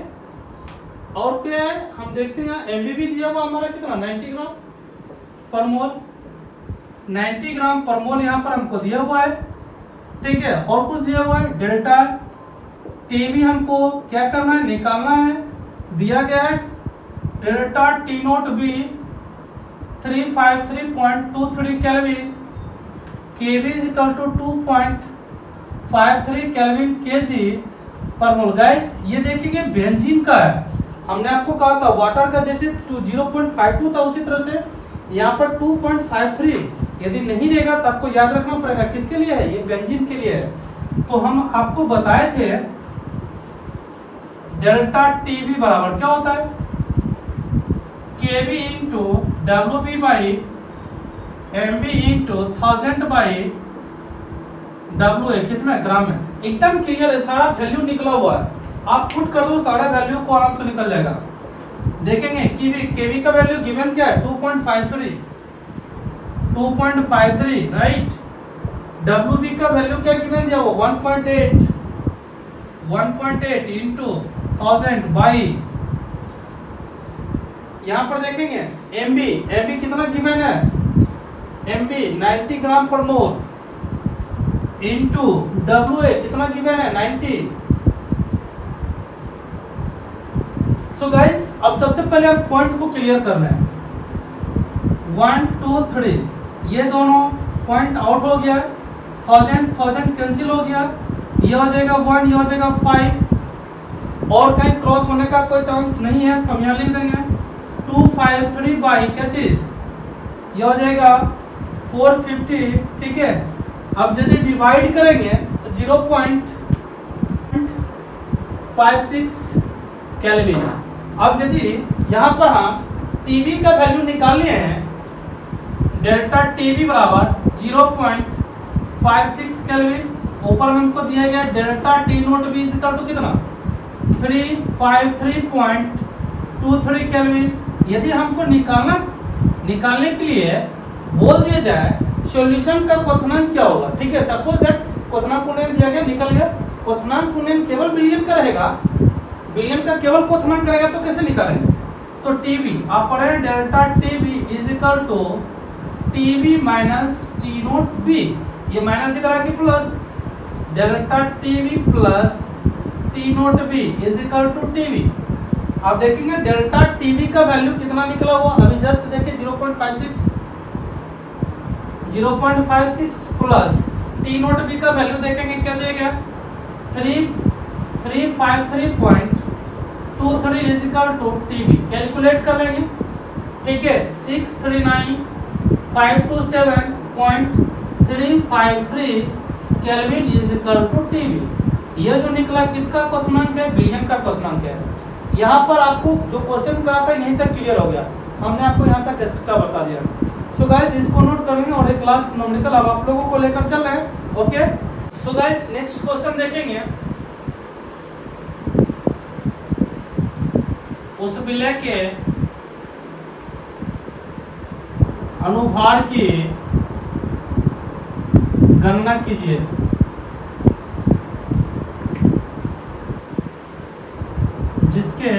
और क्या है हम देखते हैं एमबीबी दिया हुआ हमारा कितना 90 ग्राम पर मोल, 90 ग्राम पर मोल यहाँ पर हमको दिया हुआ है, ठीक है। और कुछ दिया हुआ है डेल्टा टीवी हमको क्या करना है निकालना है, दिया गया है delta T nought B 353.23 kelvin, KB is equal to 2.53 kelvin kg per mole. Guys ये देखिए बेंजीन का है, हमने आपको कहा था वाटर का जैसे 0.52 था उसी तरह से यहाँ पर 2.53, यदि नहीं रहेगा तो आपको याद रखना पड़ेगा किसके लिए है, ये बेंजीन के लिए है। तो हम आपको बताए थे डेल्टा टीवी बराबर क्या होता है, KV into W B by M B into 1000 by W है किसमें, ग्राम में। एकदम क्लियर है, सारा वैल्यू निकला हुआ है, आप पुट कर दो सारा वैल्यू को आराम से निकल जाएगा। देखेंगे केवी का वैल्यू गिवन क्या है 2.53 राइट। WB का वैल्यू क्या गिवन दिया वो 1.8 इंटू 1000 बाई, यहाँ पर देखेंगे MB कितना गिवन है, MB 90 ग्राम पर मोल इंटू WA कितना गिवन है 90। सो गाइस अब सबसे पहले आप पॉइंट को क्लियर करना है। 1 2 3 ये दोनों पॉइंट आउट हो गया, 1000 कैंसिल हो गया, ये हो जाएगा 1, ये हो जाएगा 5, और कहीं क्रॉस होने का कोई चांस नहीं है, तो हम यहाँ लिख देंगे 253 बाई क्या चीज, ये हो जाएगा 450, ठीक है। अब यदि डिवाइड करेंगे तो 0.56 केल्विन। अब यदि यहाँ पर हम टीवी का वैल्यू निकाल लिए हैं, डेल्टा टीवी बराबर 0.56 केल्विन, ऊपर में हमको दिया गया delta T nought B equal to कितना 353.23 केल्विन। यदि हमको निकालने के लिए बोल दिया जाए सॉल्यूशन का क्वथनांक क्या होगा, ठीक है। सपोज दैट क्वथनांक गुणन दिया गया, निकल गया, क्वथनांक गुणन केवल बिलियन का रहेगा, बिलियन का केवल क्वथनांक करेगा तो कैसे निकालेंगे। तो टीवी आप पढ़े delta TB is equal to TB minus T nought B, ये माइनस इधर आके plus delta TB plus T nought B is equal to TB. आप देखेंगे डेल्टा टीवी का वैल्यू कितना निकला हुआ, अभी जस्ट देखिए 0.56 प्लस टी नोट बी का वैल्यू देखेंगे क्या दिया गया 353.23 is equal to TB. Calculate कर लेंगे, ठीक है, 639,527.353 kelvin is equal to TB. यह जो निकला किसका क्वथनांक है, बिलियन का क्वथनांक है। यहाँ पर आपको जो क्वेश्चन करा था यहीं तक क्लियर हो गया, हमने आपको यहाँ तक एक्स्ट्रा बता दिया। सो गाइस इसको नोट करेंगे और एक लास्ट न्यूमेरिकल अब आप लोगों को लेकर चल रहे हैं, okay. So guys next question देखेंगे, उस विलय के अनुभार की गणना कीजिए जिसके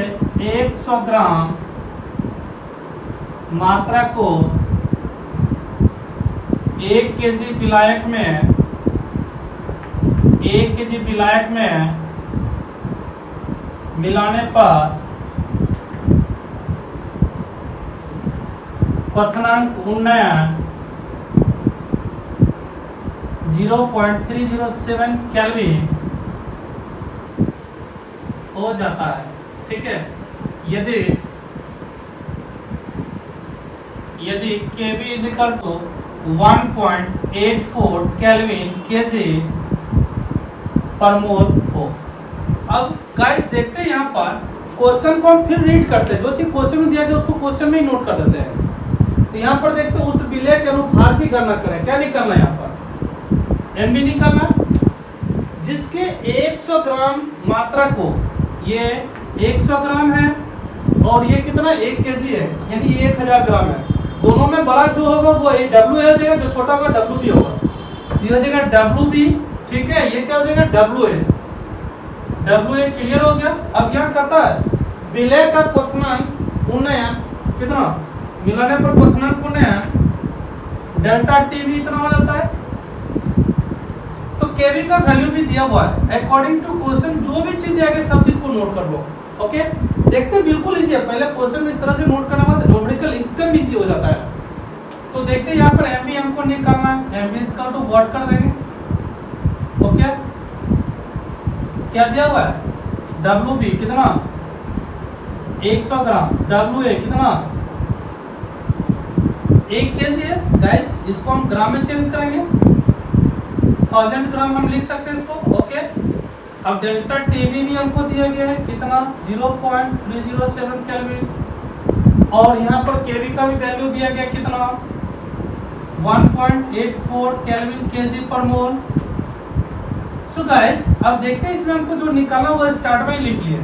100 ग्राम मात्रा को 1 केजी विलायक में मिलाने पर क्वथनांक उन्नयन 0.307 केल्विन हो जाता है, ठीक है। यदि Kb is equal to 1.84 kelvin kg per mole हो। अब गाइस देखते हैं यहाँ पर क्वेश्चन को हम फिर रीड करते हैं, जो चीज क्वेश्चन में दिया गया उसको क्वेश्चन में ही नोट कर देते हैं। तो यहाँ पर देखते हैं उस विलय के अनुभार की गणना करें, क्या निकालना है यहाँ पर MB निकालना, जिसके 100 ग्राम मात्रा को, ये 100 ग्राम है और ये कितना 1 केजी है, यानी 1000 ग्राम है। दोनों में बड़ा जो होगा वो W हो जाएगा, जो छोटा होगा WB होगा। ये हो जाएगा WB, ठीक है, ये क्या हो जाएगा WA क्लियर हो गया। अब यहाँ कहता है विलय का क्वथनांक उन्नयन कितना, मिलाने पर क्वथनांक उन्नयन डेल्टा टीवी इतना हो जाता है। तो केवी का वैल्यू भी दिया हुआ है अकॉर्डिंग टू क्वेश्चन, जो भी चीज दिया गया सब चीज को नोट कर लो, ओके। देखते बिल्कुल इजी है, पहले क्वेश्चन में इस तरह से नोट करने बाद न्यूमेरिकल एकदम इजी हो जाता है। तो देखते हैं यहाँ पर MB हमको निकालना है, MB इसका तो व्हाट कर देंगे, ओके। क्या दिया हुआ है WB कितना 100 ग्राम, WA कितना 1 केजी है गाइस, इसको हम ग्राम में चेंज करेंगे, 1000 ग्राम हम लिख सकते हैं इसको, ओके। अब डेल्टा टीवी भी हमको दिया गया है कितना 0.307 केल्विन, और यहाँ पर केवी का भी वैल्यू दिया गया कितना 1.84 केल्विन केजी पर मोल। सो गाइस अब देखते हैं इसमें हमको जो निकालना वो स्टार्ट में ही लिख लिए,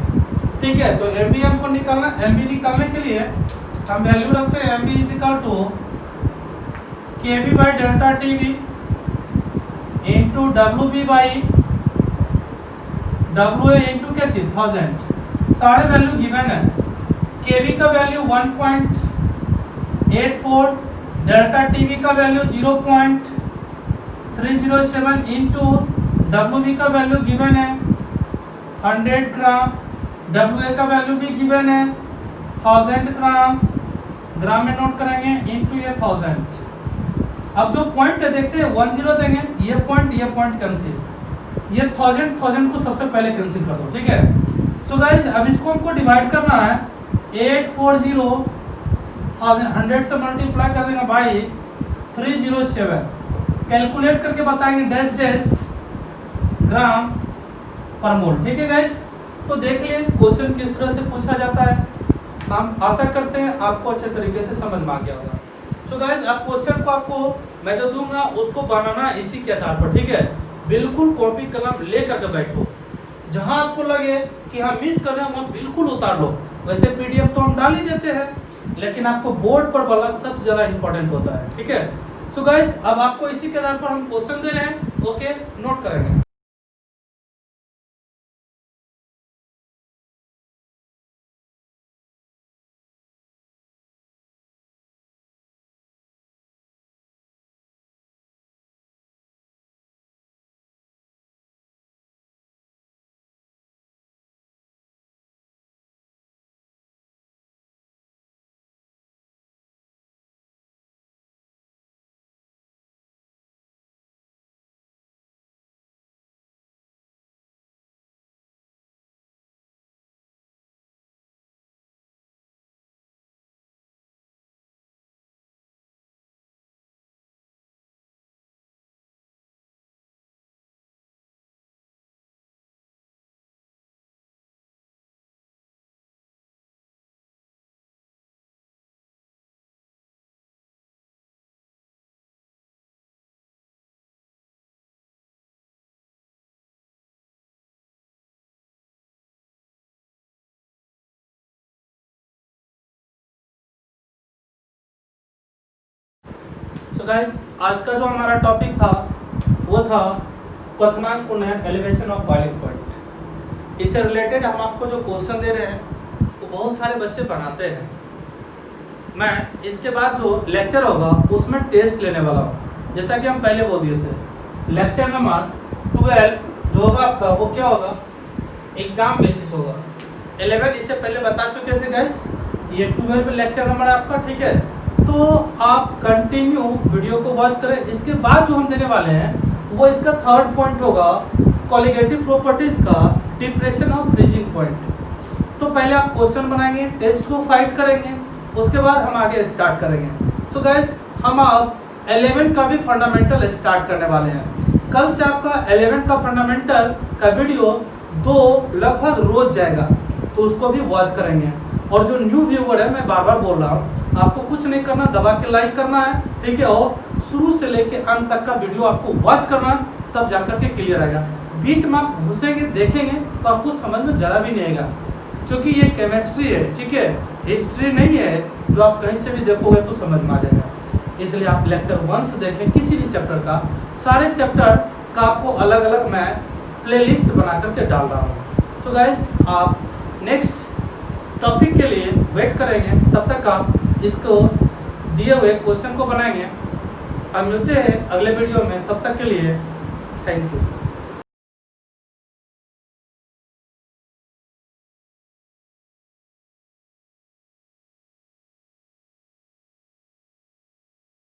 ठीक है। तो एमबी हमको निकालना, एमबी निकालने के लिए हम वैल्यू रखते हैं MB is equal to KB by delta TV into W by W into क्या चीज 1000। सारे वैल्यू गिवन है। केबी का वैल्यू 1.84, डेल्टा टीवी का वैल्यू 0.307 इंटू डब्ल्यू का वैल्यू गिवन है 100 ग्राम, डब्ल्यू का वैल्यू भी गिवन है 1000 ग्राम, ग्राम में नोट करेंगे इंटू ये 1000। अब जो पॉइंट है देखते हैं 10 देंगे, ये पॉइंट कैंसिल, ये 1000 को सबसे पहले कैंसिल कर दो, ठीक है। सो गाइस अब इसको हमको डिवाइड करना है 840 100 से मल्टीप्लाई कर देंगे बाई 307, कैलकुलेट करके बताएंगे डैश डैश ग्राम पर मोल, ठीक है गाइस। तो देख लिए क्वेश्चन किस तरह से पूछा जाता है। हम आशा करते हैं आपको अच्छे तरीके से समझ में आ गया होगा। सो गाइस अब क्वेश्चन को आपको मैं जो दूंगा उसको बनाना इसी के आधार पर, ठीक है। बिल्कुल कॉपी कलम ले करके बैठो, जहां आपको लगे कि हम मिस कर रहे हैं वहां बिल्कुल उतार लो। वैसे पीडीएफ तो हम डाल ही देते हैं, लेकिन आपको बोर्ड पर वाला सबसे ज्यादा इंपॉर्टेंट होता है, ठीक है। सो गाइस अब आपको इसी के आधार पर हम क्वेश्चन दे रहे हैं, ओके, नोट करेंगे। सो गाइस आज का जो हमारा टॉपिक था वो था क्वथनांक उन्नयन, एलिवेशन ऑफ बॉइलिंग पॉइंट। इससे रिलेटेड हम आपको जो क्वेश्चन दे रहे हैं वो बहुत सारे बच्चे बनाते हैं। मैं इसके बाद जो लेक्चर होगा उसमें टेस्ट लेने वाला हूँ, जैसा कि हम पहले बोल दिए थे। लेक्चर नंबर 12 जो होगा आपका वो क्या होगा, एग्जाम बेसिस होगा। 11 इससे पहले बता चुके थे गाइस, ये 12 लेक्चर नंबर आपका, ठीक है। तो आप कंटिन्यू वीडियो को वॉच करें। इसके बाद जो हम देने वाले हैं वो इसका थर्ड पॉइंट होगा कॉलिगेटिव प्रॉपर्टीज का डिप्रेशन ऑफ फ्रीजिंग पॉइंट। तो पहले आप क्वेश्चन बनाएंगे, टेस्ट को फाइट करेंगे, उसके बाद हम आगे स्टार्ट करेंगे। सो गाइस हम अब 11 का भी फंडामेंटल स्टार्ट करने वाले हैं। कल से आपका 11 का फंडामेंटल का वीडियो 2 लगभग रोज जाएगा, तो उसको भी वॉच करेंगे। और जो न्यू व्यूअर है, मैं बार बार बोल रहा हूँ, आपको कुछ नहीं करना, दबा के लाइक करना है, ठीक है। और शुरू से लेके अंत तक का वीडियो आपको वॉच करना, तब जाकर के क्लियर आएगा। बीच में आप घुसेंगे देखेंगे तो आपको समझ में जरा भी नहीं आएगा, क्योंकि ये केमिस्ट्री है, ठीक है, हिस्ट्री नहीं है जो आप कहीं से भी देखोगे तो समझ में आ जाएगा। इसलिए आप लेक्चर 1 से देखें किसी भी चैप्टर का, सारे चैप्टर का आपको अलग अलग मैं प्लेलिस्ट बना करके डाल रहा हूँ। सो गाइस आप नेक्स्ट टॉपिक के लिए वेट करेंगे, तब तक आप इसको दिए हुए क्वेश्चन को बनाएंगे। अब मिलते हैं अगले वीडियो में, तब तक के लिए थैंक यू।